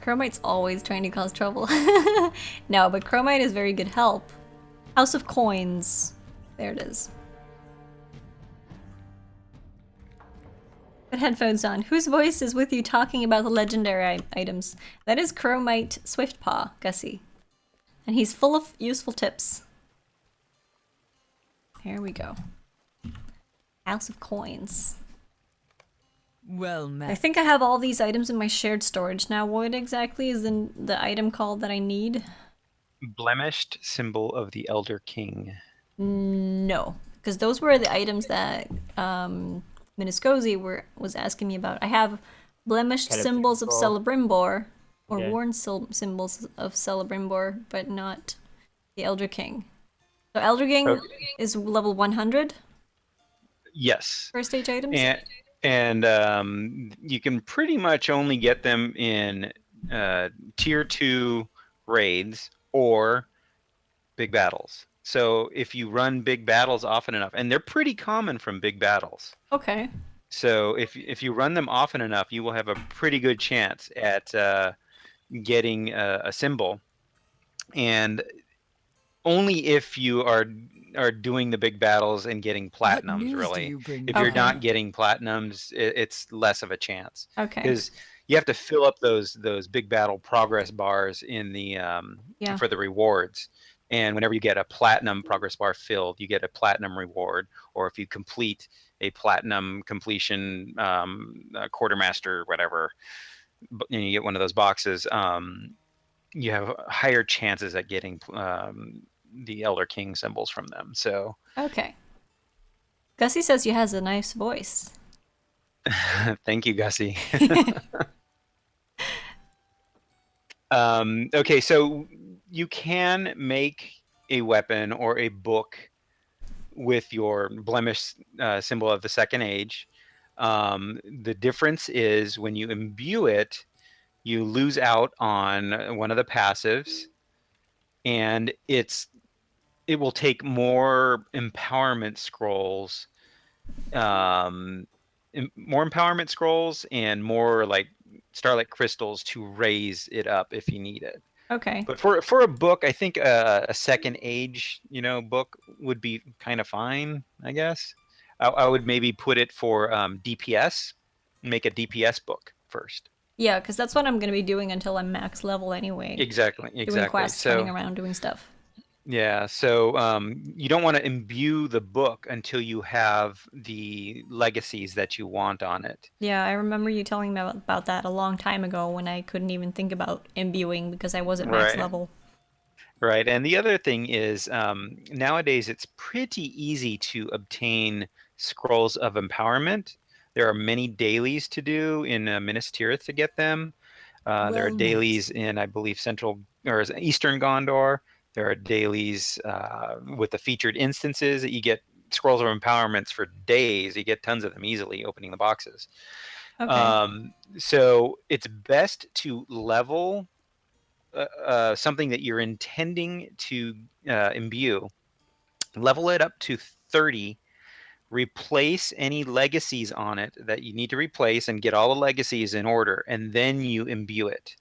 Chromite's always trying to cause trouble. No, but Chromite is very good help. House of Coins. There it is. Put headphones on. Whose voice is with you talking about the legendary items? That is ChromiteSwiftpaw, Gussie. And he's full of useful tips. Here we go. House of Coins. Well met. I think I have all these items in my shared storage now. What exactly is the item called that I need? Blemished symbol of the Elder King. No, because those were the items that Miniscozy was asking me about. I have blemished symbols of Celebrimbor, or worn symbols of Celebrimbor, but not the Elder King. So Elder King is level 100? Yes. First stage items? And you can pretty much only get them in tier 2 raids or big battles. So if you run big battles often enough, and they're pretty common from big battles. Okay. So if you run them often enough, you will have a pretty good chance at getting a symbol. And only if you are doing the big battles and getting platinums, really. If you're not getting platinums, it's less of a chance. Okay. Because you have to fill up those big battle progress bars in the for the rewards. And whenever you get a platinum progress bar filled, you get a platinum reward. Or if you complete a platinum completion quartermaster, whatever, and you get one of those boxes, you have higher chances at getting the Elder King symbols from them. So okay. Gussie says he has a nice voice. Thank you, Gussie. Okay, so you can make a weapon or a book with your blemish symbol of the Second Age. The difference is when you imbue it, you lose out on one of the passives, and it will take more empowerment scrolls, and more like starlight crystals to raise it up if you need it. Okay. But for a book, I think a Second Age, book would be kind of fine, I guess. I would maybe put it for DPS, make a DPS book first. Yeah, because that's what I'm going to be doing until I'm max level anyway. Exactly. Doing quests, running around, doing stuff. Yeah, so you don't want to imbue the book until you have the legacies that you want on it. Yeah, I remember you telling me about that a long time ago when I couldn't even think about imbuing because I wasn't max level. Right, and the other thing is nowadays it's pretty easy to obtain scrolls of empowerment. There are many dailies to do in Minas Tirith to get them. There are dailies in, I believe, Central or Eastern Gondor. There are dailies with the featured instances that you get scrolls of empowerments for days. You get tons of them easily opening the boxes. Okay. So it's best to level something that you're intending to imbue. Level it up to 30. Replace any legacies on it that you need to replace and get all the legacies in order, and then you imbue it.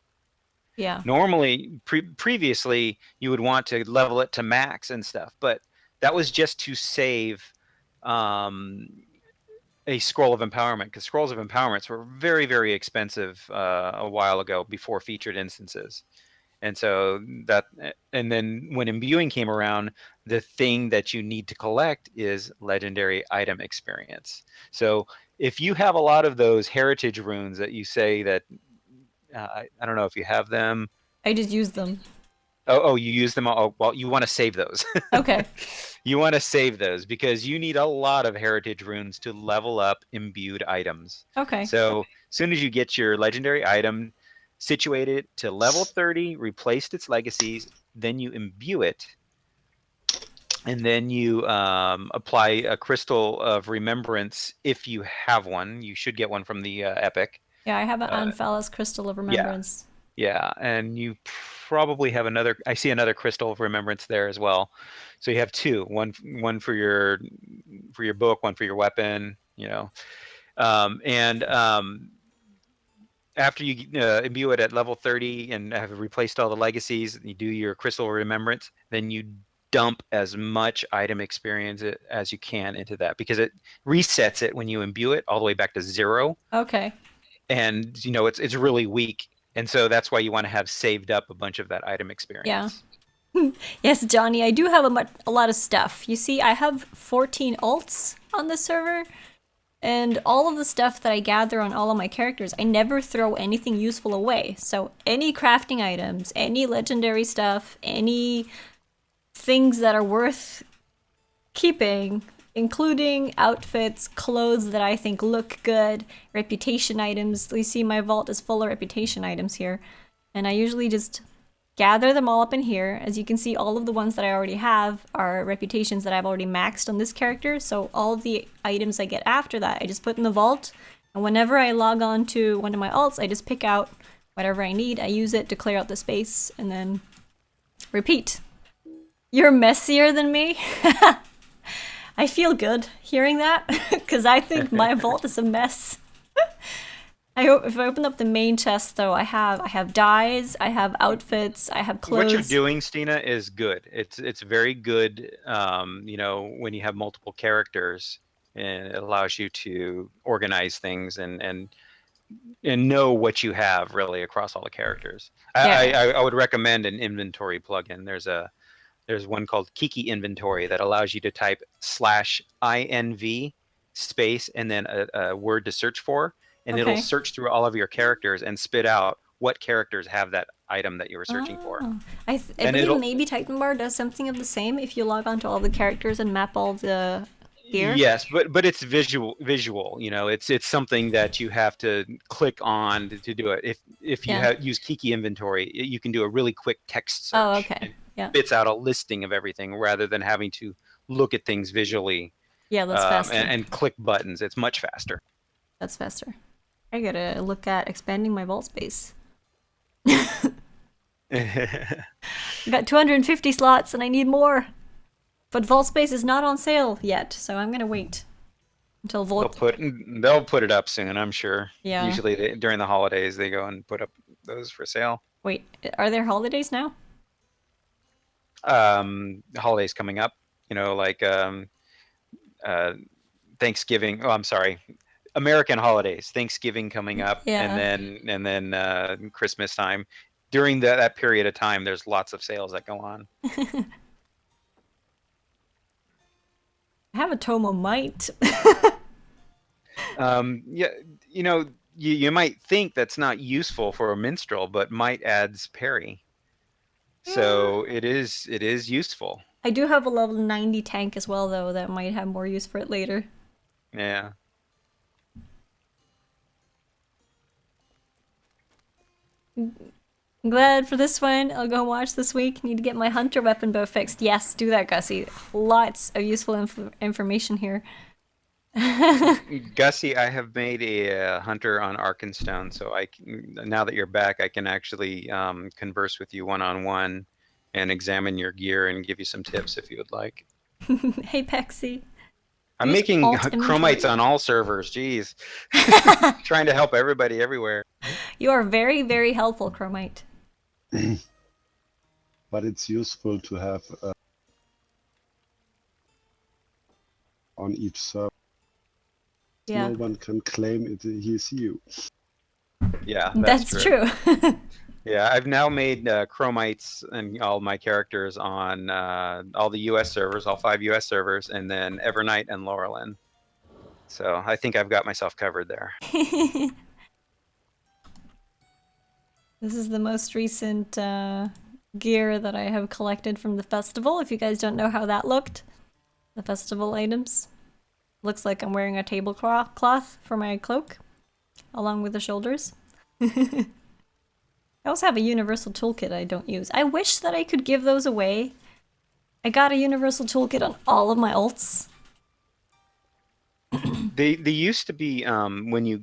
Yeah. Normally, previously, you would want to level it to max and stuff, but that was just to save a scroll of empowerment, because scrolls of empowerments were very, very expensive a while ago before featured instances. And so and then when imbuing came around, the thing that you need to collect is legendary item experience. So if you have a lot of those heritage runes that you say that, I don't know if you have them. I just use them. Oh, you use them? Oh, well, you want to save those. Okay. You want to save those because you need a lot of heritage runes to level up imbued items. Okay. So as soon as you get your legendary item situated to level 30, replaced its legacies, then you imbue it, and then you apply a crystal of remembrance if you have one. You should get one from the epic. Yeah, I have an Anphalis crystal of remembrance. Yeah, and you probably have another. I see another crystal of remembrance there as well. So you have two. One for your book, one for your weapon. after you imbue it at level 30 and have replaced all the legacies, you do your Crystal Remembrance, then you dump as much item experience as you can into that, because it resets it when you imbue it all the way back to 0. Okay. And it's really weak, and so that's why you want to have saved up a bunch of that item Yeah. experience. Yes, Johnny, I do have a lot of stuff. You see, I have 14 alts on this server, and all of the stuff that I gather on all of my characters, I never throw anything useful away. So any crafting items, any legendary stuff, any things that are worth keeping, including outfits, clothes that I think look good, reputation items. You see my vault is full of reputation items here, and I usually just gather them all up in here. As you can see, all of the ones that I already have are reputations that I've already maxed on this character, so all of the items I get after that, I just put in the vault, and whenever I log on to one of my alts, I just pick out whatever I need, I use it to clear out the space, and then repeat. You're messier than me? I feel good hearing that, because I think my vault is a mess. I hope if I open up the main chest, though, I have dyes, I have outfits, I have clothes. What you're doing, Stina, is good. It's very good. When you have multiple characters, and it allows you to organize things and know what you have really across all the characters. Yeah. I would recommend an inventory plugin. There's one called Kiki Inventory that allows you to type /inv space and then a word to search for, and it'll Okay. search through all of your characters and spit out what characters have that item that you were searching for. Oh. I And believe maybe Titan Bar does something of the same if you log on to all the characters and map all the gear. Yes, but it's visual. It's something that you have to click on to do it. If you use Kiki Inventory, you can do a really quick text search. Oh, okay. Yeah. Spits out a listing of everything rather than having to look at things visually. Yeah, that's faster. And click buttons. It's much faster. That's faster. I gotta look at expanding my vault space. I got 250 slots and I need more. But vault space is not on sale yet, so I'm gonna wait until vault. They'll put it up soon, I'm sure. Yeah. Usually during the holidays they go and put up those for sale. Wait, are there holidays now? Holidays coming up, like Thanksgiving. Oh, I'm sorry. American holidays, Thanksgiving coming up, Yeah. and then Christmas time. During that period of time, there's lots of sales that go on. I have a Tomomite. Yeah, you might think that's not useful for a minstrel, but might adds parry. So it is useful. I do have a level 90 tank as well, though, that might have more use for it later. Yeah. I'm glad for this one. I'll go watch this week. Need to get my hunter weapon bow fixed. Yes, do that, Gussie. Lots of useful information here. Gussie, I have made a hunter on Arkenstone, so now that you're back, I can actually converse with you one-on-one and examine your gear and give you some tips if you would like. Hey, Pexy. I'm making chromites on all servers. Jeez. Trying to help everybody everywhere. You are very, very helpful, Chromite. But it's useful to have on each server. Yeah. No one can claim he's you. Yeah, that's true. Yeah, I've now made chromites and all my characters on all the US servers, all 5 US servers, and then Evernight and Laurelin. So I think I've got myself covered there. This is the most recent gear that I have collected from the festival. If you guys don't know how that looked, the festival items. Looks like I'm wearing a tablecloth for my cloak, along with the shoulders. I also have a universal toolkit I don't use. I wish that I could give those away. I got a universal toolkit on all of my alts. They used to be when you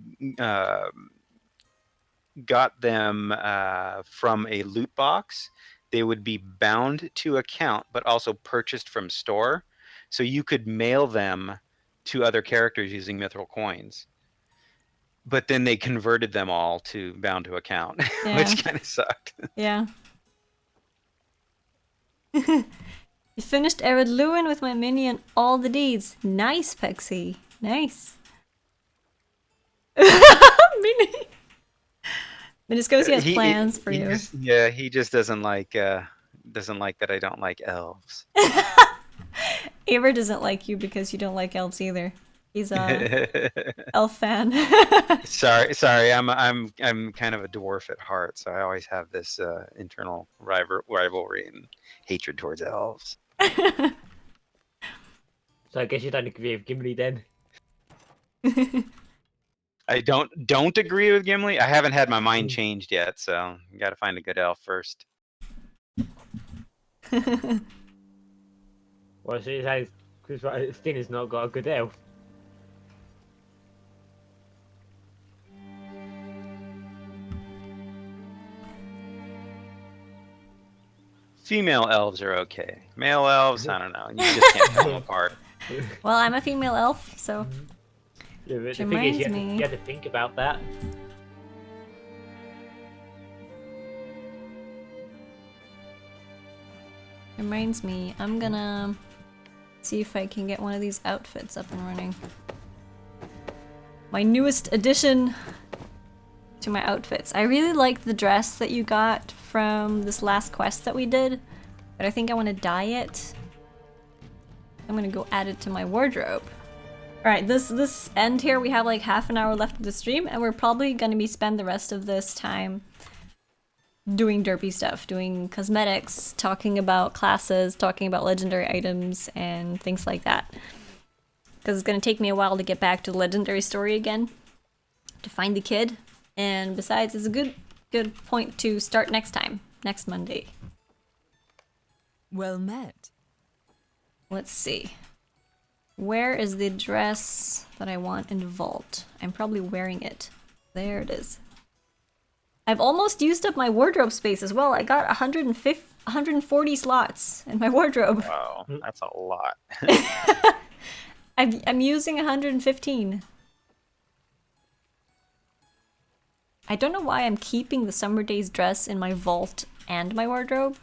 got them from a loot box, they would be bound to account but also purchased from store, so you could mail them to other characters using mithril coins. but then they converted them all to bound to account, Yeah. which kind of sucked. Yeah. You finished Arid Lewin with my minion all the deeds. Nice, Pexy. Nice. Mini. Miniscosi has plans for you. He just doesn't like that I don't like elves. Aver doesn't like you because you don't like elves either. He's a elf fan. sorry, I'm kind of a dwarf at heart, so I always have this internal rivalry and hatred towards elves. So I guess you don't agree with Gimli then. I don't agree with Gimli. I haven't had my mind changed yet, so you got to find a good elf first. Well, so it says because Stina's not got a good elf. Female elves are okay. Male elves, I don't know. You just can't tell them apart. Well, I'm a female elf, so Yeah, but Which the thing is, reminds me- you have to think about that. reminds me, I'm gonna see if I can get one of these outfits up and running. My newest addition to my outfits. I really like the dress that you got from this last quest that we did, but I think I want to dye it. I'm gonna go add it to my wardrobe. Alright, this end here, we have like half an hour left of the stream, and we're probably gonna spend the rest of this time doing derpy stuff, doing cosmetics, talking about classes, talking about legendary items, and things like that. Because it's gonna take me a while to get back to the legendary story again, to find the kid, and besides, it's a good point to start next time, next Monday. Well met. Let's see. Where is the dress that I want in the vault? I'm probably wearing it. There it is. I've almost used up my wardrobe space as well. I got 140 slots in my wardrobe. Wow, that's a lot. I'm using 115. I don't know why I'm keeping the Summer Days dress in my vault and my wardrobe.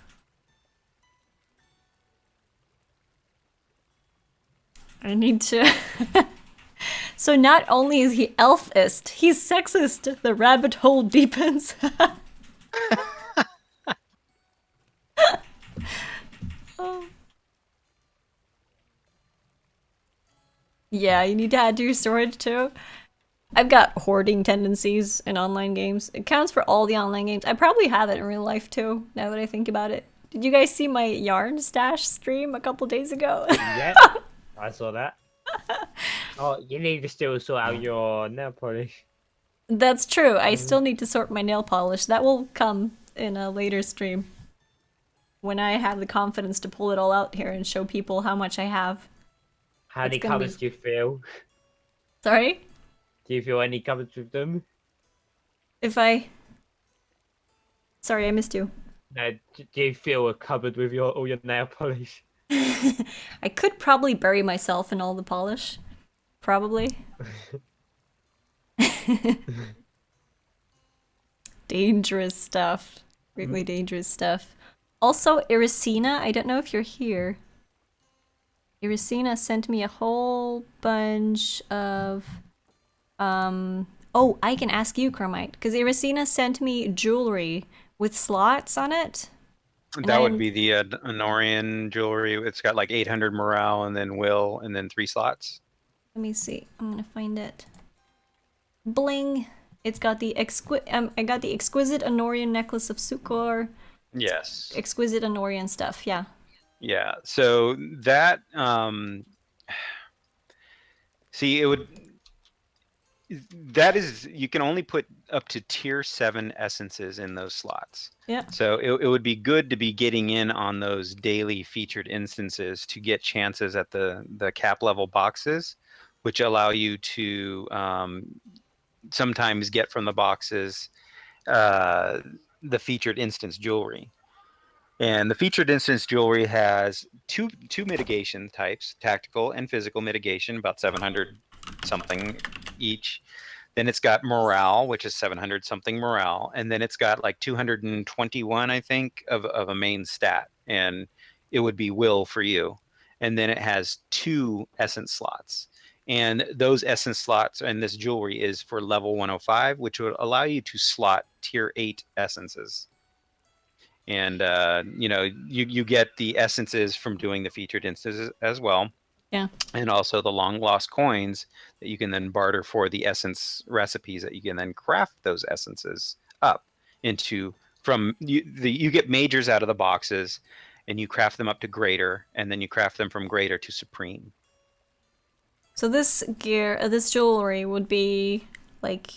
I need to... So not only is he elfist, he's sexist. The rabbit hole deepens. Oh. Yeah, you need to add to your storage too. I've got hoarding tendencies in online games. It counts for all the online games. I probably have it in real life too, now that I think about it. Did you guys see my yarn stash stream a couple days ago? Yeah, I saw that. Oh, you need to still sort out your nail polish. That's true. I still need to sort my nail polish. That will come in a later stream. When I have the confidence to pull it all out here and show people how much I have. How many It's gonna be- cupboards do you feel? Sorry? Do you feel any cupboards with them? Sorry, I missed you. No, do you feel a cupboard with all your nail polish? I could probably bury myself in all the polish. Probably. Dangerous stuff. Really dangerous stuff. Also, Irisina, I don't know if you're here. Irisina sent me a whole bunch of... Oh, I can ask you, Chromite. Because Irisina sent me jewelry with slots on it. That would be the Honorian jewelry. It's got like 800 morale and then will and then 3 slots. Let me see. I'm gonna find it. Bling. It's got the I got the exquisite Honorian necklace of Sucor. Yes. Exquisite Honorian stuff. Yeah. Yeah. So that see, it would. That is, you can only put up to tier 7 essences in those slots. Yeah. So it would be good to be getting in on those daily featured instances to get chances at the cap level boxes, which allow you to sometimes get from the boxes the featured instance jewelry. And the featured instance jewelry has two mitigation types, tactical and physical mitigation, about 700 something each. Then it's got morale, which is 700 something morale, and then it's got like 221, I think, of a main stat, and it would be will for you. And then it has 2 essence slots, and those essence slots and this jewelry is for level 105, which would allow you to slot tier 8 essences. And you get the essences from doing the featured instances as well. Yeah. And also the long lost coins that you can then barter for the essence recipes that you can then craft those essences up into. From you get majors out of the boxes, and you craft them up to greater, and then you craft them from greater to supreme. So this gear, this jewelry would be like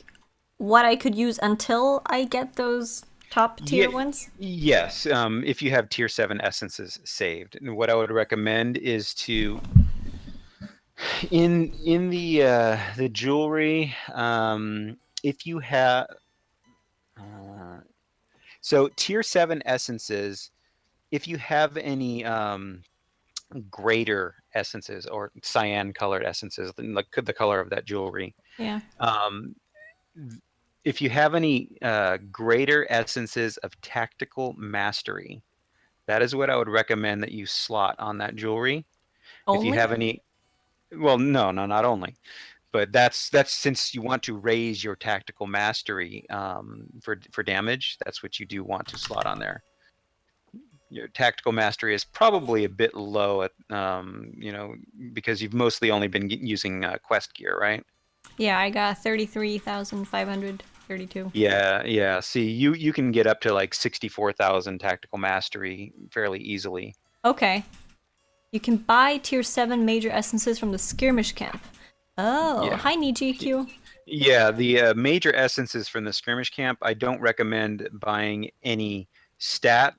what I could use until I get those top tier ones? Yes, if you have tier 7 essences saved. And what I would recommend is to in the jewelry, if you have so tier 7 essences, if you have any greater essences or cyan colored essences, like the color of that jewelry, Yeah. if you have any greater essences of tactical mastery, that is what I would recommend that you slot on that jewelry. If you Only? have any, well, no, not only, but that's since you want to raise your tactical mastery for damage. That's what you do want to slot on there. Your tactical mastery is probably a bit low at because you've mostly only been using quest gear, right? Yeah, I got 33,532. Yeah. See, you can get up to like 64,000 tactical mastery fairly easily. Okay. You can buy tier 7 major essences from the skirmish camp. Oh, Yeah. hi NijiQ. Yeah, the major essences from the skirmish camp, I don't recommend buying any stat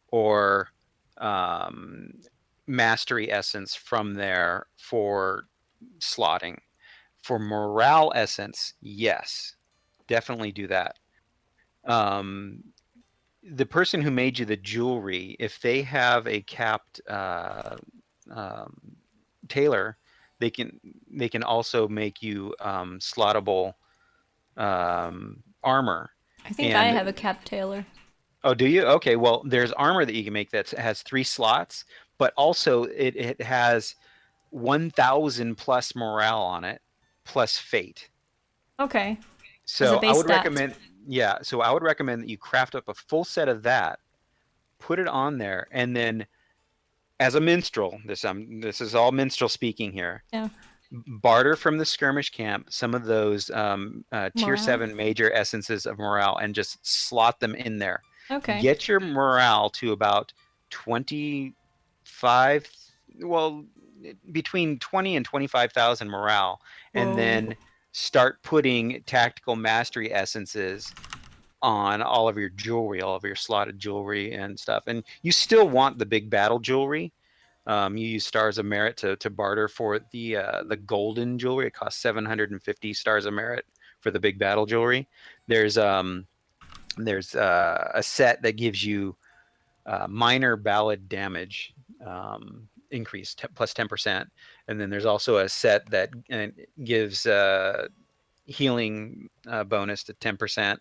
or mastery essence from there for slotting. For morale essence, yes, definitely do that. The person who made you the jewelry, if they have a capped tailor, they can also make you slottable armor. I think I And have a cap tailor. oh, do you? Okay, well, there's armor that you can make that has 3 slots, but also it has 1,000 plus morale on it, plus fate. Okay. As a So I base would stat. recommend, yeah. So I would recommend that you craft up a full set of that, put it on there, and then as a minstrel, this is all minstrel speaking here. Yeah. Barter from the skirmish camp some of those tier Morale? 7 major essences of morale and just slot them in there. Okay. Get your morale to about 25, well, between 20 and 25,000 morale, and Whoa. then start putting tactical mastery essences on all of your jewelry, all of your slotted jewelry and stuff. And you still want the big battle jewelry. You use stars of merit to barter for the golden jewelry. It costs 750 stars of merit for the big battle jewelry. There's a set that gives you minor ballad damage increase plus 10%, and then there's also a set that gives healing bonus to 10%.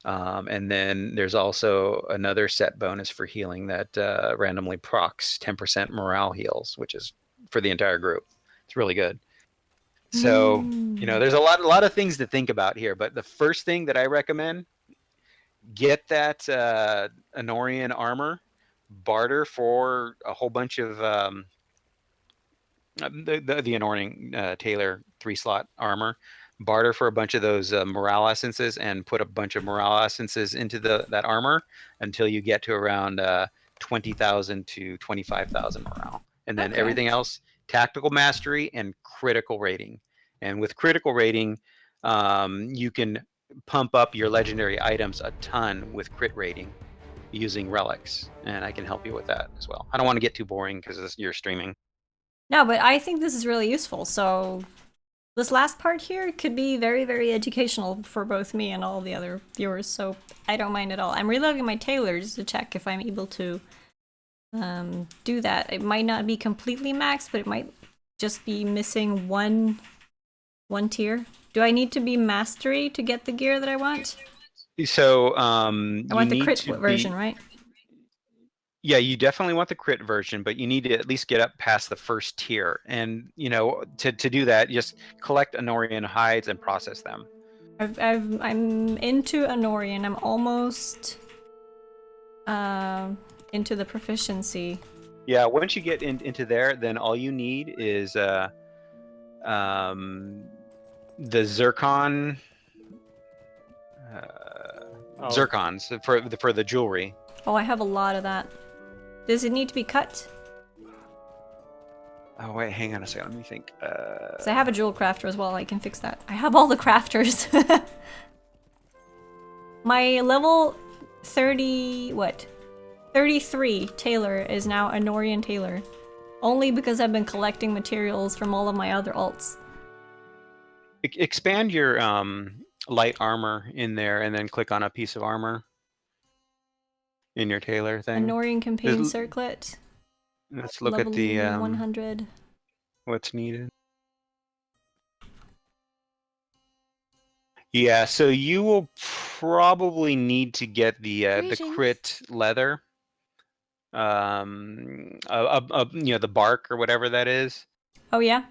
And then there's also another set bonus for healing that randomly procs 10% morale heals, which is for the entire group. It's really good. So, there's a lot of things to think about here, but the first thing that I recommend, get that Anorian armor, barter for a whole bunch of the Anorian Taylor 3-slot armor, barter for a bunch of those morale essences, and put a bunch of morale essences into that armor until you get to around 20,000 to 25,000 morale, and then everything else tactical mastery and critical rating. And with critical rating, you can pump up your legendary items a ton with crit rating using relics, and I can help you with that as well. I don't want to get too boring because you're streaming. No, but I think this is really useful. So this last part here could be very, very educational for both me and all the other viewers. So I don't mind at all. I'm reloading my tailors to check if I'm able to do that. It might not be completely maxed, but it might just be missing one tier. Do I need to be mastery to get the gear that I want? So I you want the need crit to version, be. right? Yeah, you definitely want the crit version, but you need to at least get up past the first tier. And to do that, just collect Anorian hides and process them. I'm into Anorian. I'm almost into the proficiency. Yeah, once you get into there, then all you need is the zircon zircons for the jewelry. Oh, I have a lot of that. Does it need to be cut? Oh wait, hang on a second. Let me think. Because I have a jewel crafter as well. I can fix that. I have all the crafters. My level 33 tailor is now a Norian tailor. Only because I've been collecting materials from all of my other alts. Expand your light armor in there, and then click on a piece of armor in your tailor A thing. Norian campaign circlet. Let's look level at the 100. what's needed. Yeah, so you will probably need to get the crit leather, the bark or whatever that is. Oh yeah.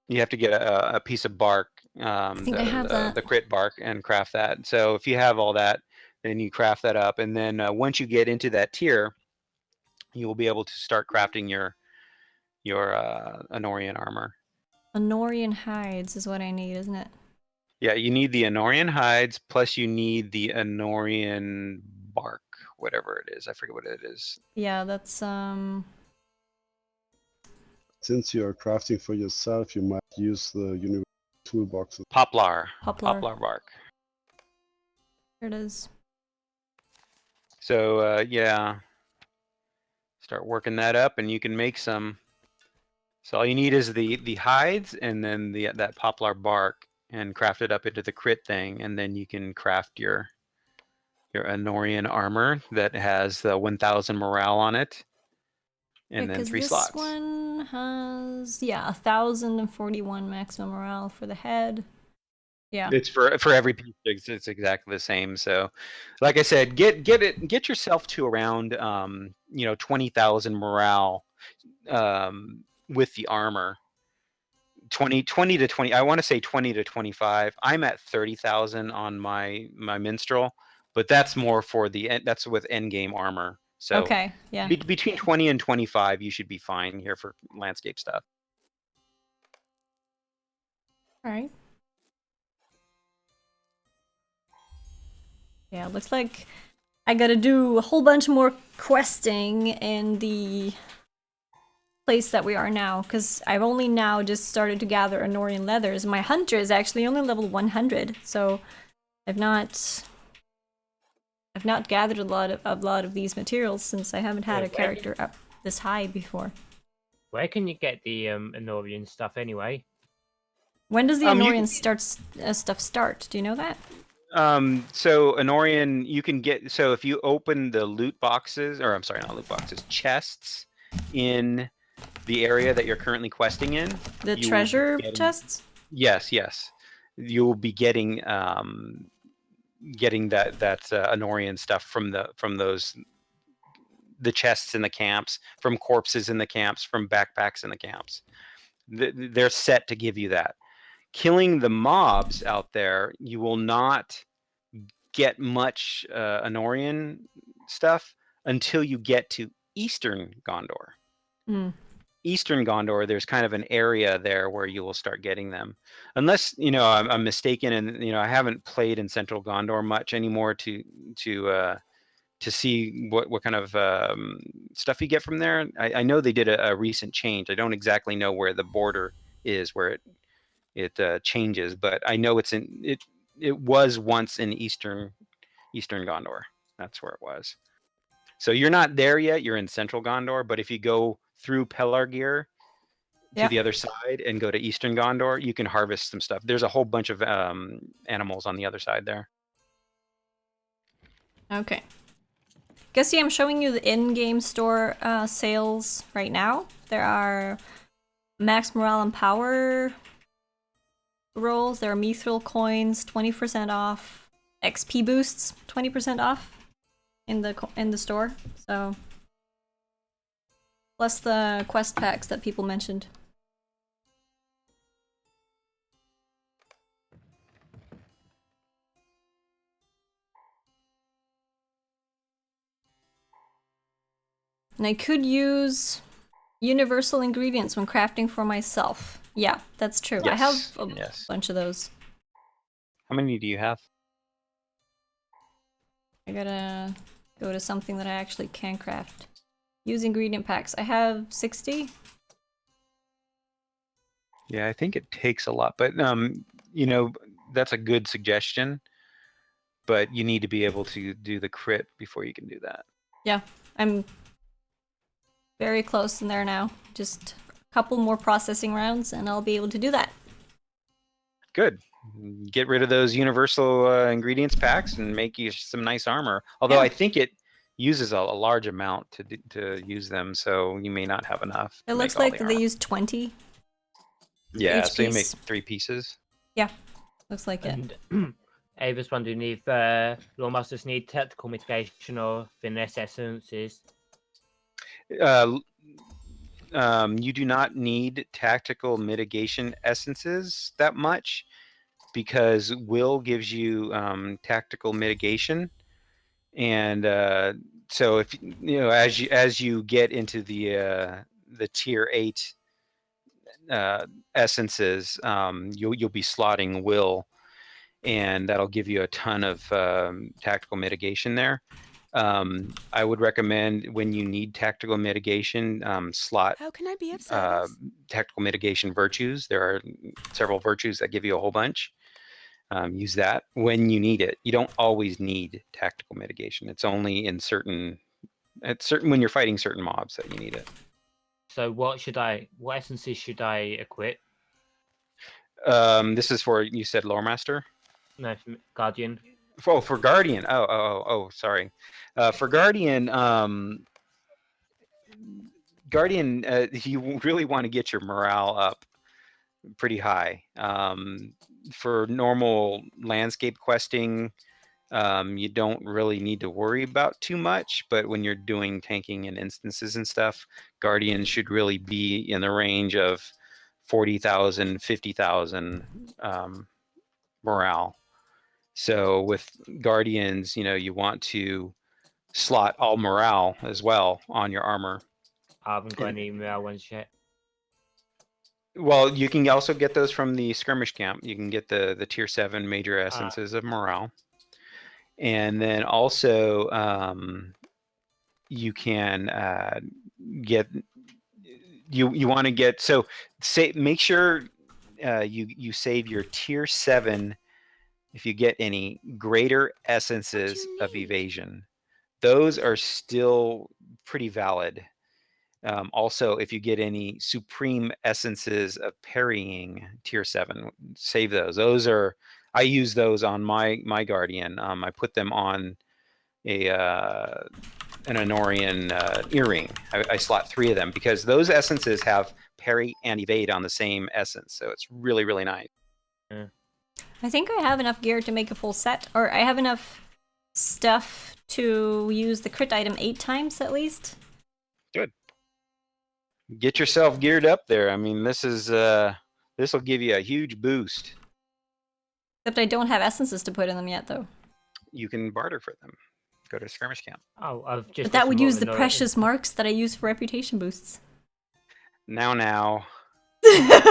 You have to get a piece of bark, I think I have that. the crit bark, and craft that. So if you have all that, then you craft that up, and then once you get into that tier, you will be able to start crafting your Anorian armor. Anorian hides is what I need, isn't it? Yeah, you need the Anorian hides, plus you need the Anorian bark, whatever it is. I forget what it is. Yeah, that's Since you are crafting for yourself, you might use the universal toolboxes. Poplar. Poplar. Poplar bark. There it is. So yeah, start working that up, and you can make some. So all you need is the hides, and then that poplar bark, and craft it up into the crit thing, and then you can craft your Anorian armor that has the 1000 morale on it, and then 3 slots. This one has 1041 maximum morale for the head. Yeah. It's for every piece. It's exactly the same. So, like I said, get yourself to around 20,000 morale with the armor. 20 to 20. I want to say 20 to 25. I'm at 30,000 on my minstrel, but that's more for that's with end game armor. So okay, yeah. Between 20 and 25, you should be fine here for landscape stuff. All right. Yeah, looks like I gotta do a whole bunch more questing in the place that we are now, because I've only now just started to gather Anorian leathers. My hunter is actually only level 100, so I've not gathered a lot of these materials since I haven't had a character up this high before. Where can you get the Anorian stuff anyway? When does the Anorian stuff start? Do you know that? So Anorian, you can get, so if you open the loot boxes, or I'm sorry, not loot boxes, chests in the area that you're currently questing in. The treasure chests? Yes. You'll be getting that Anorian stuff from the chests in the camps, from corpses in the camps, from backpacks in the camps. They're set to give you that. Killing the mobs out there, you will not get much Anorian stuff until you get to Eastern Gondor. Eastern Gondor, there's kind of an area there where you will start getting them, unless I'm mistaken, and I haven't played in Central Gondor much anymore to see what kind of stuff you get from there. I know they did a recent change. I don't exactly know where the border is, where it changes, but I know it was once in Eastern Gondor. That's where it was. So you're not there yet. You're in Central Gondor, but if you go through Pelargir to the other side and go to Eastern Gondor, you can harvest some stuff. There's a whole bunch of animals on the other side there. Okay. Guessy, I'm showing you the in-game store sales right now. There are max morale and power rolls. There are mithril coins, 20% off. XP boosts, 20% off in the store. So plus the quest packs that people mentioned. And I could use universal ingredients when crafting for myself. Yeah, that's true. I have a bunch of those. How many do you have? I gotta go to something that I actually can craft. Use ingredient packs. I have 60. Yeah, I think it takes a lot, but you know, that's a good suggestion. But you need to be able to do the crit before you can do that. Yeah, I'm very close in there now. Just a couple more processing rounds and I'll be able to do that. Good. Get rid of those universal ingredients packs and make you some nice armor. Although I think it uses a large amount to use them, so you may not have enough. It looks like they use 20. Yeah, so you make 3 pieces. Yeah, looks like it. I was wondering if Lore Masters need tactical mitigation or finesse essences. You do not need tactical mitigation essences that much, because Will gives you tactical mitigation, and so if you know as you get into the tier 8 essences, you'll be slotting Will, and that'll give you a ton of tactical mitigation there. I would recommend when you need tactical mitigation, slot How can I be of service? tactical mitigation virtues. There are several virtues that give you a whole bunch. Use that when you need it. You don't always need tactical mitigation. It's only in certain when you're fighting certain mobs that you need it. So what essences should I equip? This is for, you said Lore Master? No, Guardian. Oh, for Guardian. Oh, sorry. For Guardian, you really want to get your morale up pretty high. For normal landscape questing, you don't really need to worry about too much, but when you're doing tanking and instances and stuff, Guardians should really be in the range of 40,000, 50,000 morale. So with Guardians, you want to slot all morale as well on your armor. I haven't got any morale ones yet. Well, you can also get those from the skirmish camp. You can get the tier 7 major essences of morale. And then also you can get, you want to get, so make sure you save your tier 7, if you get any, greater essences of evasion. Those are still pretty valid. Also, if you get any supreme essences of parrying, tier 7, save those. I use those on my Guardian. I put them on an Anorian earring. I slot 3 of them because those essences have parry and evade on the same essence, so it's really, really nice. Yeah. I think I have enough gear to make a full set, or I have enough stuff to use the crit item 8 times at least. Good. Get yourself geared up there. I mean, this will give you a huge boost. Except I don't have essences to put in them yet, though. You can barter for them. Go to skirmish camp. Oh, I've just. But that would use the precious marks that I use for reputation boosts. Now,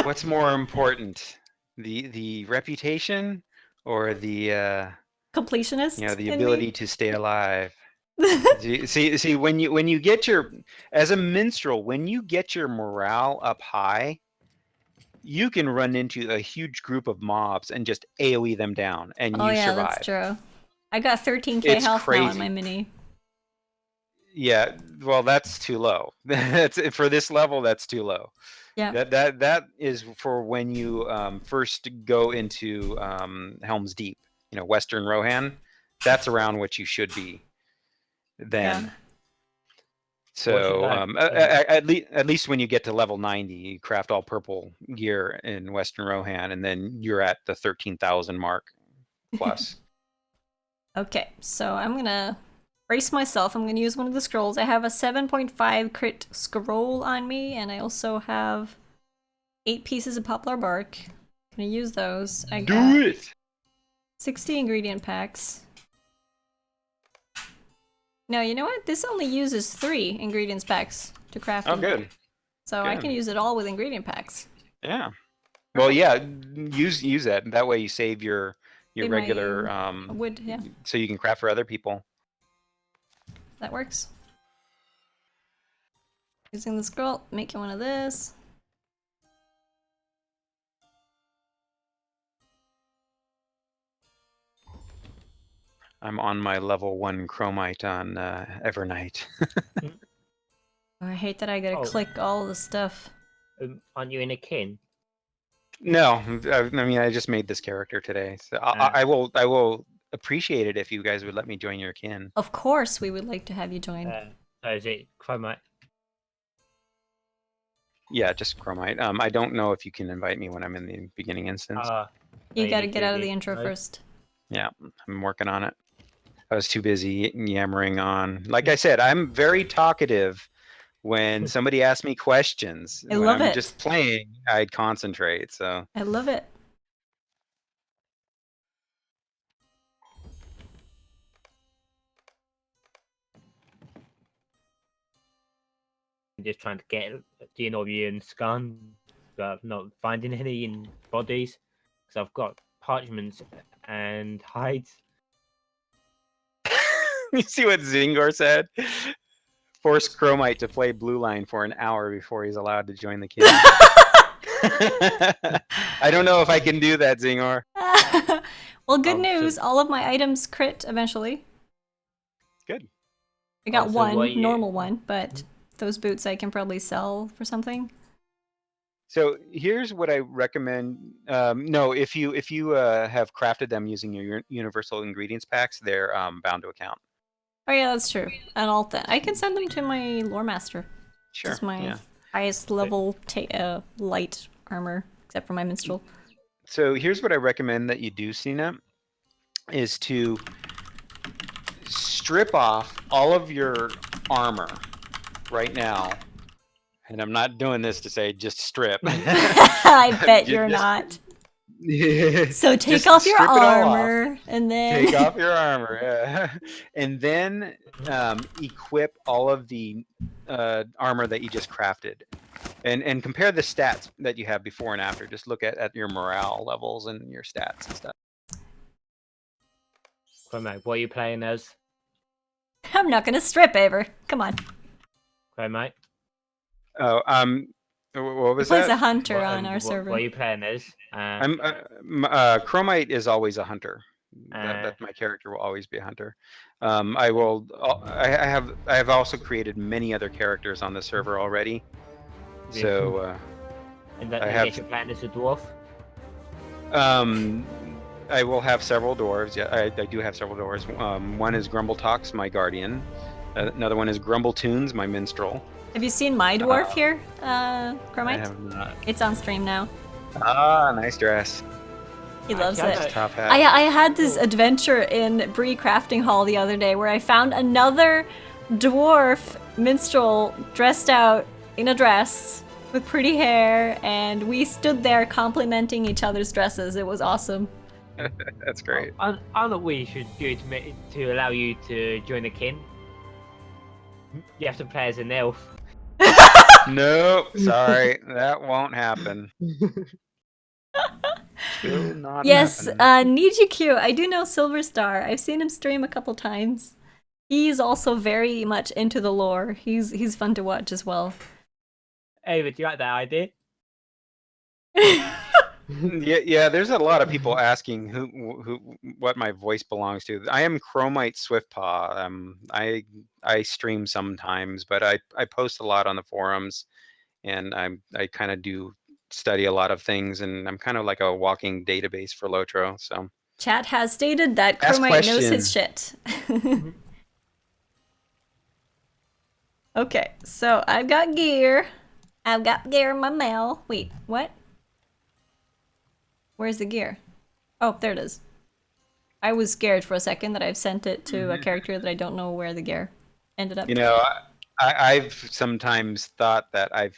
what's more important, the reputation or the completionist? the ability to stay alive? see when you get as a minstrel, when you get your morale up high, you can run into a huge group of mobs and just AoE them down, and you survive. That's true. I got 13k health crazy. Now on my mini. Yeah, well, that's too low. That's for this level. That's too low. Yeah. That is for when you first go into Helm's Deep. Western Rohan. That's around what you should be then. So that? at least when you get to level 90, you craft all purple gear in Western Rohan, and then you're at the 13,000 mark plus. Okay, so I'm gonna brace myself. I'm gonna use one of the scrolls. I have a 7.5 crit scroll on me, and I also have 8 pieces of poplar bark. Gonna use those. I got it! 60 ingredient packs. No, you know what? This only uses 3 ingredients packs to craft. Oh, good. So I Good. can use it all with ingredient packs. Yeah. Well, yeah. Use that. That way you save your Save my regular wood, yeah. so you can craft for other people. That works. Using the scroll, making one of this. I'm on my level 1 chromite on Evernight. Oh, I hate that I gotta click all the stuff. Aren't you in a kin? No, I mean I just made this character today, so I will appreciate it if you guys would let me join your kin. Of course, we would like to have you join. So is it Chromite? Yeah, just chromite. I don't know if you can invite me when I'm in the beginning instance. You gotta get out of the intro first. Yeah, I'm working on it. I was too busy yammering on. Like I said, I'm very talkative when somebody asks me questions. I when love I'm it. just playing, I concentrate. So I love it. Just trying to get Geonovian scan, but not finding any in bodies. Because I've got parchments and hides. you see what Zingor said? Force Chromite to play Blue Line for an hour before he's allowed to join the kin. I don't know if I can do that, Zingor. Well, good news. All of my items crit eventually. Good. I got one normal one, but those boots I can probably sell for something. So here's what I recommend. No, if you have crafted them using your universal ingredients packs, they're bound to account. Oh yeah, that's true. And I can send them to my lore master. Sure. Which is my highest level light armor, except for my minstrel. So here's what I recommend that you do, Cena, is to strip off all of your armor right now. And I'm not doing this to say just strip. I bet you're not. So take off your armor and then take off your armor, and then equip all of the armor that you just crafted, and compare the stats that you have before and after. Just look at your morale levels and your stats and stuff. Chromite, what are you playing as? I'm not gonna strip, Aver. Come on. Chromite. Oh, what was he plays that? a hunter on our server. What are you playing as? I'm Chromite is always a hunter. That my character will always be a hunter. I have also created many other characters on the server already. So and that I have playing as a dwarf. I will have several dwarves. Yeah, I do have several dwarves. One is Grumbletox, my guardian. Another one is Grumbletoons, my minstrel. Have you seen my dwarf here, Chromite? I have not. It's on stream now. Ah, nice dress. He loves it. Top hat. I had this adventure in Bree Crafting Hall the other day where I found another dwarf minstrel dressed out in a dress with pretty hair, and we stood there complimenting each other's dresses. It was awesome. That's great. I don't know what we should do to allow you to join the kin. You have to play as an elf. Nope, sorry, that won't happen. Yes, Nijikyu, I do know Silverstar. I've seen him stream a couple times. He's also very much into the lore. He's fun to watch as well. Hey, but do you like that idea? Yeah. There's a lot of people asking what my voice belongs to. I am ChromiteSwiftpaw. I stream sometimes, but I post a lot on the forums, and I kind of do study a lot of things, and I'm kind of like a walking database for LOTRO. So Chat has stated that Chromite knows his shit. Okay, so I've got gear. I've got gear in my mail. Wait, what? Where's the gear? Oh, there it is. I was scared for a second that I've sent it to a character that I don't know where the gear ended up. You know, I've sometimes thought that I've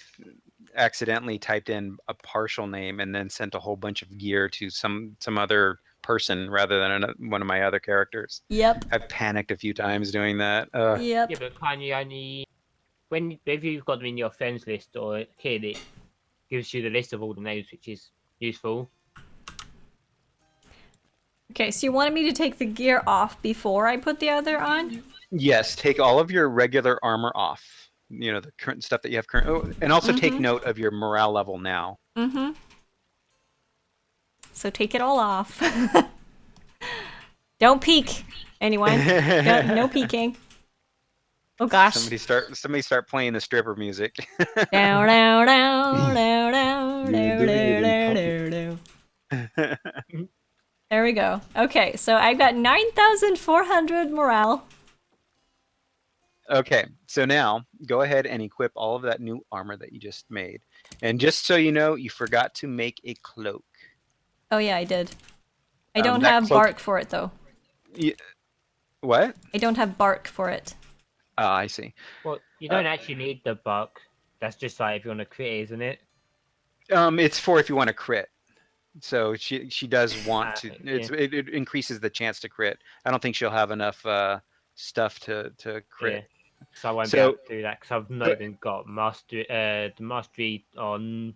accidentally typed in a partial name and then sent a whole bunch of gear to some other person rather than one of my other characters. Yep. I've panicked a few times doing that. Yep. Yeah, but can you only if you've got them in your friends list or kid, it gives you the list of all the names, which is useful. Okay, so you wanted me to take the gear off before I put the other on? Yes, take all of your regular armor off. You know, the current stuff that you have current. Oh, and also take note of your morale level now. Mm-hmm. So take it all off. Don't peek, anyone. No peeking. Oh gosh. Somebody start playing the stripper music. Down, down, down, down, down, You're down, doing it in down, down, down. There we go. Okay, so I've got 9,400 morale. Okay, so now go ahead and equip all of that new armor that you just made. And just so you know, you forgot to make a cloak. Oh yeah, I did. I don't that have cloak- bark for it though. What? I don't have bark for it. Oh, I see. Well, you don't actually need the buck. That's just like if you want to crit, isn't it? It's for if you want to crit. So she does want to. Yeah. It increases the chance to crit. I don't think she'll have enough stuff to crit. Yeah. So I won't be So- able to do that because I've not even got the mastery on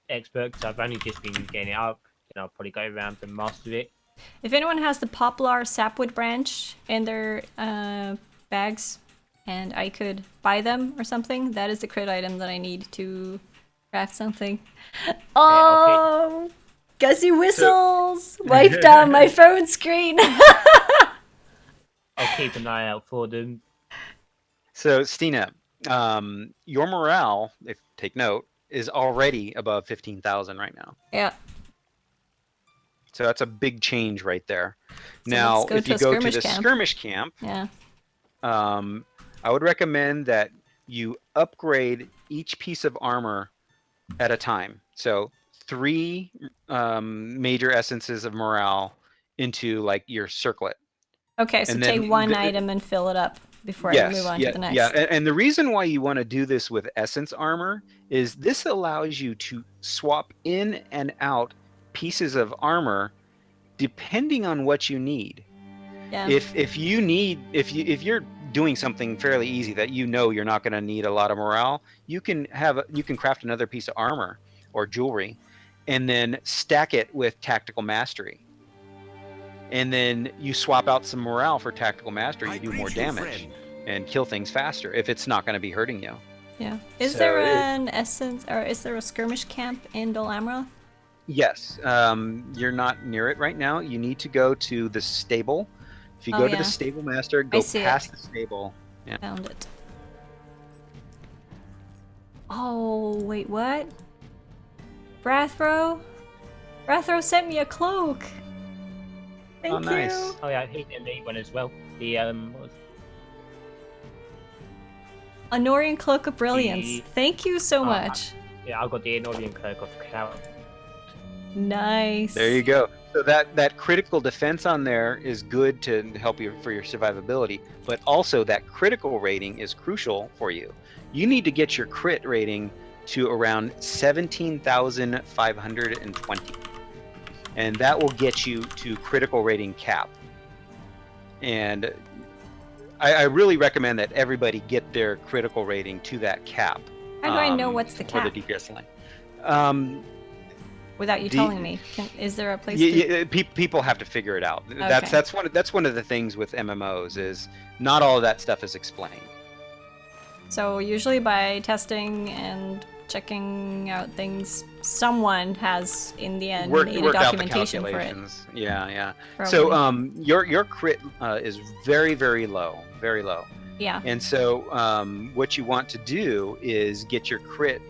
expert. Because I've only just been getting it up. And I'll probably go around and master it. If anyone has the poplar sapwood branch in their bags, and I could buy them or something, that is the crit item that I need to craft something. Oh, Gussie whistles! Wiped on my phone screen. I'll keep an eye out for them. So Stina, your morale, if take note, is already above 15,000 right now. Yeah. So that's a big change right there. So Now, let's go if to you a go to skirmish the camp. skirmish camp, Yeah. I would recommend that you upgrade each piece of armor at a time. So 3 major essences of morale into like your circlet. Okay, so And take then one item and fill it up before I move on to the next. Yeah, and the reason why you want to do this with essence armor is this allows you to swap in and out pieces of armor depending on what you need. Yeah. If you're doing something fairly easy that you know you're not going to need a lot of morale, you can craft another piece of armor or jewelry and then stack it with tactical mastery. And then you swap out some morale for tactical mastery, you do more damage and kill things faster if it's not going to be hurting you. Yeah. Is So there an essence, or is there a skirmish camp in Dol Amra? Yes, you're not near it right now. You need to go to the stable. If you Oh, go to yeah. the stable master, go see it. past the stable. Yeah. Found it. Oh, wait, what? Brathro? Brathro sent me a cloak! Thank Oh, nice. you! Oh yeah, he did me one as well. The what was Honorian Cloak of Brilliance. The- Thank you so Ah. much. I got the Northern Cloak of Cloud. Nice. There you go. So that critical defense on there is good to help you for your survivability, but also that critical rating is crucial for you. You need to get your crit rating to around 17,520. And that will get you to critical rating cap. And I really recommend that everybody get their critical rating to that cap. How do I know what's the For the cap? DPS line. Without you the- telling me. Is there a place People have to figure it out. That's one of the things with MMOs is not all of that stuff is explained. So usually by testing and checking out things, someone has in the end made a Work out the documentation for it. calculations. Yeah. Probably. So your crit is very, very low, very low. Yeah. And so what you want to do is get your crit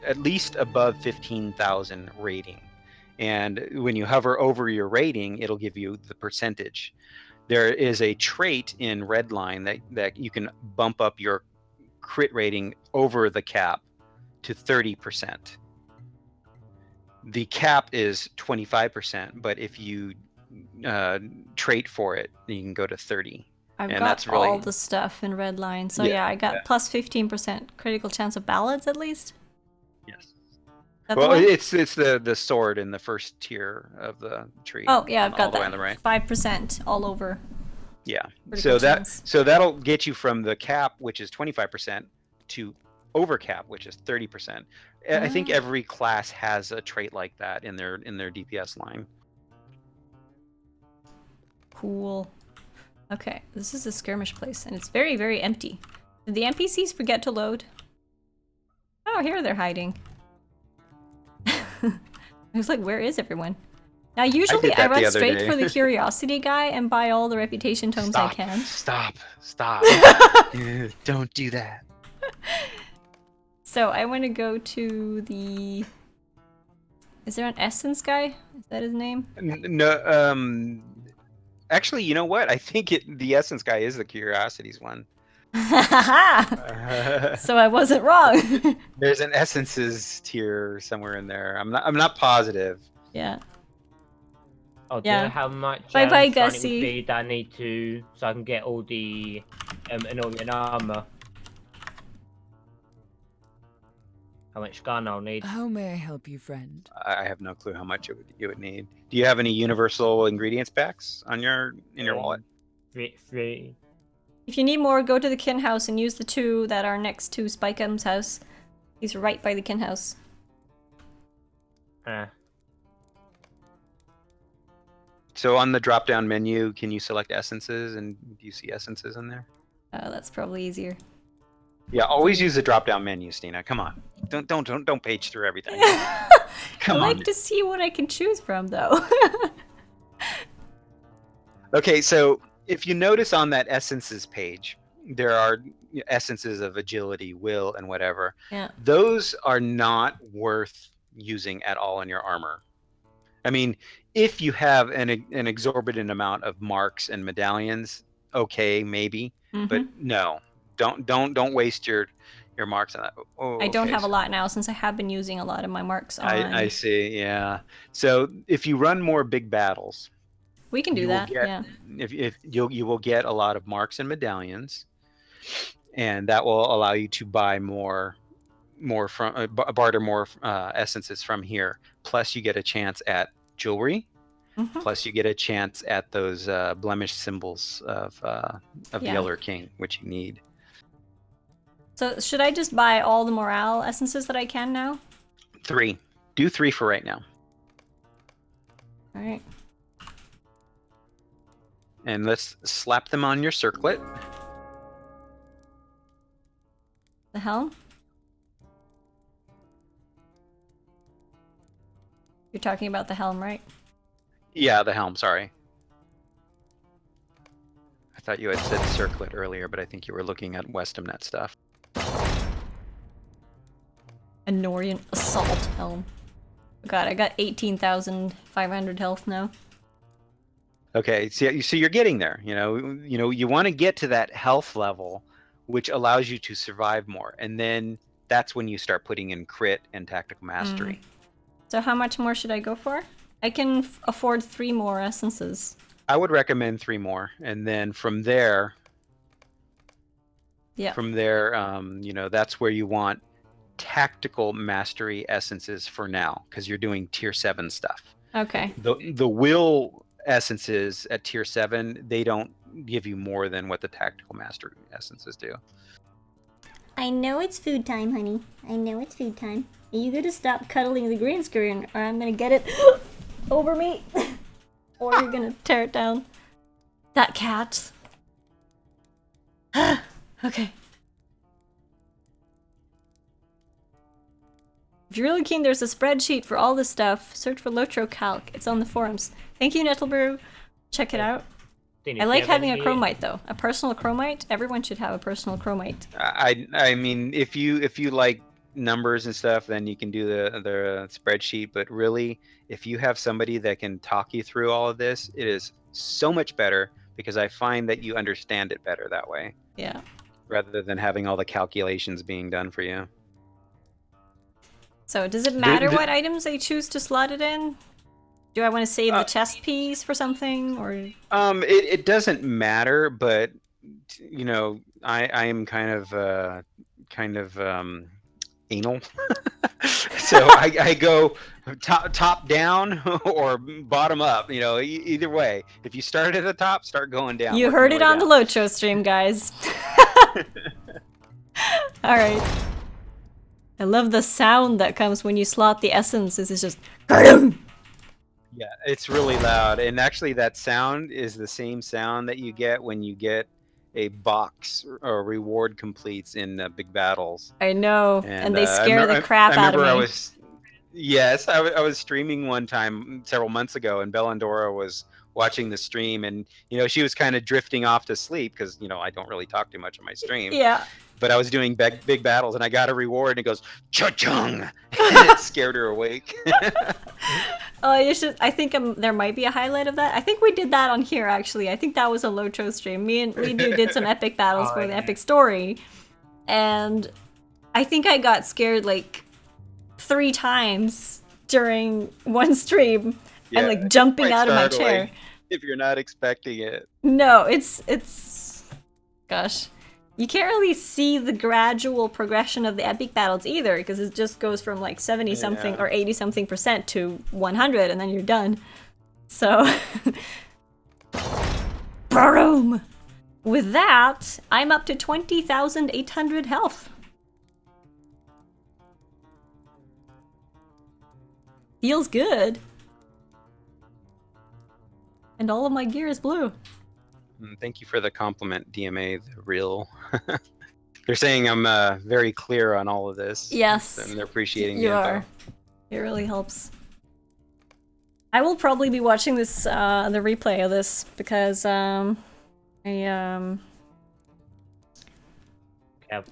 at least above 15,000 rating. And when you hover over your rating, it'll give you the percentage. There is a trait in Redline that you can bump up your crit rating over the cap to 30%. The cap is 25%, but if you trait for it, you can go to 30. I've And got that's really all the stuff in red line. So Yeah, yeah, I got plus 15% critical chance of ballads at least. yes. That the Well, one? it's the sword in the first tier of the tree. Oh yeah, I've all got the way that. on the right. 5% all over. Yeah. Critical chance. So that'll get you from the cap, which is 25%, to over cap, which is 30%. I think every class has a trait like that in their DPS line. Cool. Okay, this is a skirmish place, and it's very, very empty. Did the NPCs forget to load? Oh, here they're hiding. I was like, where is everyone? Now, usually I that the run other straight day. for the curiosity guy and buy all the reputation tomes I can. Stop. Don't do that. So I want to go to the... Is there an essence guy? Is that his name? No, actually, you know what? I think the essence guy is the curiosities one. So I wasn't wrong. There's an essences tier somewhere in there. I'm not positive. Yeah. Oh, do Yeah. you know how much Bye-bye, Sonic Gussie. would be that I need to, so I can get all the Annoying armor? How much gun I'll need? How may I help you, friend? I have no clue how much you would need. Do you have any universal ingredients packs in your wallet? Three. If you need more, go to the kin house and use the two that are next to Spikeum's house. He's right by the kin house. So on the drop-down menu, can you select essences, and do you see essences in there? That's probably easier. Yeah, always use the drop-down menu, Stina. Come on, don't page through everything. Come I on. like to see what I can choose from, though. Okay, so if you notice on that essences page, there are essences of agility, will, and whatever. Yeah. Those are not worth using at all in your armor. I mean, if you have an exorbitant amount of marks and medallions, okay, maybe, but no, don't waste your marks on that. Oh, I don't okay, have a lot now since I have been using a lot of my marks on. I see. Yeah. So if you run more big battles, We can do you will that. get- Yeah. if you will get a lot of marks and medallions, and that will allow you to buy more from barter more essences from here. Plus, you get a chance at jewelry. Plus, you get a chance at those blemished symbols of the Elder King, which you need. So should I just buy all the morale essences that I can now? 3. Do 3 for right now. All right. And let's slap them on your circlet. The helm? You're talking about the helm, right? Yeah, the helm, sorry. I thought you had said circlet earlier, but I think you were looking at Westamnet stuff. Anorian assault helm. Oh god, I got 18,500 health now. Okay, so you're getting there. You want to get to that health level, which allows you to survive more, and then that's when you start putting in crit and tactical mastery. So how much more should I go for? I can afford 3 more essences. I would recommend 3 more, and then from there, that's where you want tactical mastery essences for now, because you're doing tier 7 stuff. Okay. The will essences at tier 7, they don't give you more than what the tactical mastery essences do. I know it's food time, honey. I know it's food time. Are you gonna stop cuddling the green screen, or I'm gonna get it over me? Or you're gonna tear it down. That cat. Okay. If you're really keen, there's a spreadsheet for all this stuff. Search for LOTRO Calc. It's on the forums. Thank you, Nettlebrew. Check it out. I like having a chromite though. A personal chromite. Everyone should have a personal chromite. I mean, if you like numbers and stuff, then you can do the spreadsheet. But really, if you have somebody that can talk you through all of this, it is so much better, because I find that you understand it better that way. Yeah. rather than having all the calculations being done for you. So does it matter what items I choose to slot it in? Do I want to save the chest piece for something, or? It doesn't matter, but you know, I am kind of anal. So I go top down or bottom up. You know, either way. If you start at the top, start going down. You heard it on the LOTRO stream, guys. All right. I love the sound that comes when you slot the essence. It's just. Yeah, it's really loud, and actually, that sound is the same sound that you get when you get a box or reward completes in big battles. I know, and they scare the crap out of me. Yes, I was streaming one time several months ago, and Bellandora was watching the stream, and you know, she was kind of drifting off to sleep because, you know, I don't really talk too much on my stream. Yeah. But I was doing big battles, and I got a reward, and it goes cha-chung, and it scared her awake. Oh, you should. I think there might be a highlight of that. I think we did that on here actually. I think that was a LOTRO stream. Me and Lidu did some epic battles for the epic story, and I think I got scared like 3 times during one stream. Yeah, I'm like jumping out of my chair. If you're not expecting it. No, it's gosh. You can't really see the gradual progression of the epic battles either, because it just goes from like 70-something or 80-something% to 100, and then you're done. So, boom! With that, I'm up to 20,800 health. Feels good. And all of my gear is blue. Thank you for the compliment, DMA, the real. They're saying I'm very clear on all of this. Yes. And they're appreciating you the info. are. It really helps. I will probably be watching this, the replay of this, because I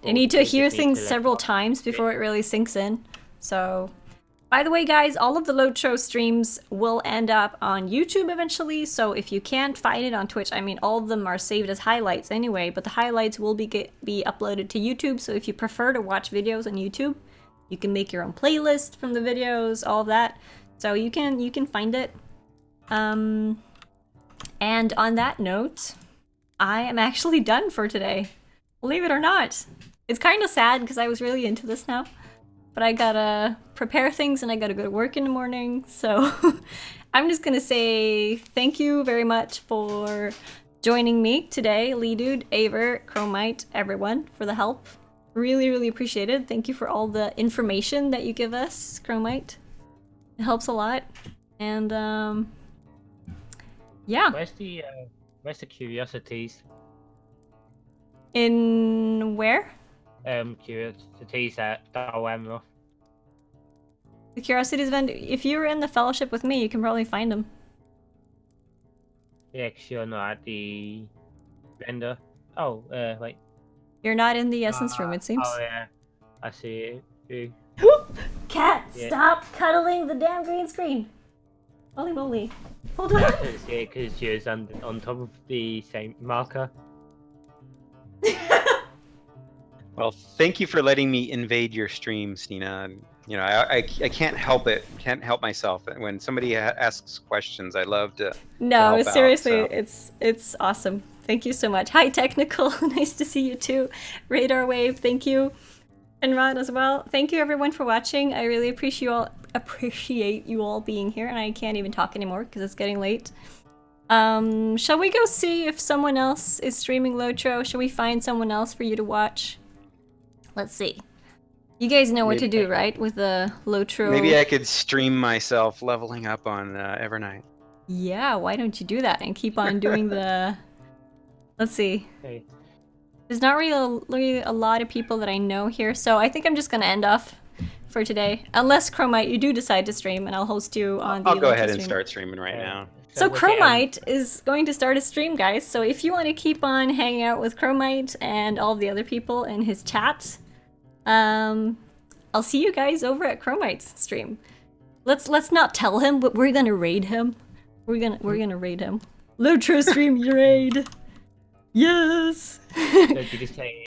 need to hear things several times before it really sinks in. So, by the way, guys, all of the LOTRO streams will end up on YouTube eventually, so if you can't find it on Twitch, I mean, all of them are saved as highlights anyway, but the highlights will be uploaded to YouTube, so if you prefer to watch videos on YouTube, you can make your own playlist from the videos, all of that, so you can find it. And on that note, I am actually done for today. Believe it or not. It's kind of sad because I was really into this now. But I gotta prepare things and I gotta go to work in the morning, so I'm just gonna say thank you very much for joining me today, Lidude, Aver, Chromite, everyone, for the help. Really, really appreciate it. Thank you for all the information that you give us, Chromite. It helps a lot. And yeah. Where's the curiosities? In where? Curiosities at Dalwamroth. The Curiosities vendor. If you were in the fellowship with me, you can probably find them. Yeah, because you're not at the vendor. Oh, wait. You're not in the essence room, it seems. Oh, yeah. I see it. Cat, stop cuddling the damn green screen. Holy moly. Hold on. Yeah, because she was on top of the same marker. Well, thank you for letting me invade your stream, Stina. You know, I can't help it. Can't help myself. When somebody asks questions, I love to. No, to help seriously, out, so. it's awesome. Thank you so much. Hi, Technical. Nice to see you too. Radar Wave, thank you. And Rod as well. Thank you everyone for watching. I really appreciate you all being here, and I can't even talk anymore because it's getting late. Shall we go see if someone else is streaming LOTRO? Shall we find someone else for you to watch? Let's see. You guys know what to do, right? With the LOTRO. Maybe I could stream myself leveling up on Evernight. Yeah, why don't you do that and keep on doing the... Let's see. Okay. There's not really a lot of people that I know here, so I think I'm just gonna end off for today. Unless, Chromite, you do decide to stream, and I'll host you on the I'll go ahead stream. and start streaming right now. So Chromite is going to start a stream, guys, so if you want to keep on hanging out with Chromite and all the other people in his chat, I'll see you guys over at Chromite's stream. Let's not tell him, but we're gonna raid him. We're gonna raid him. LOTRO stream raid. Yes. So did you say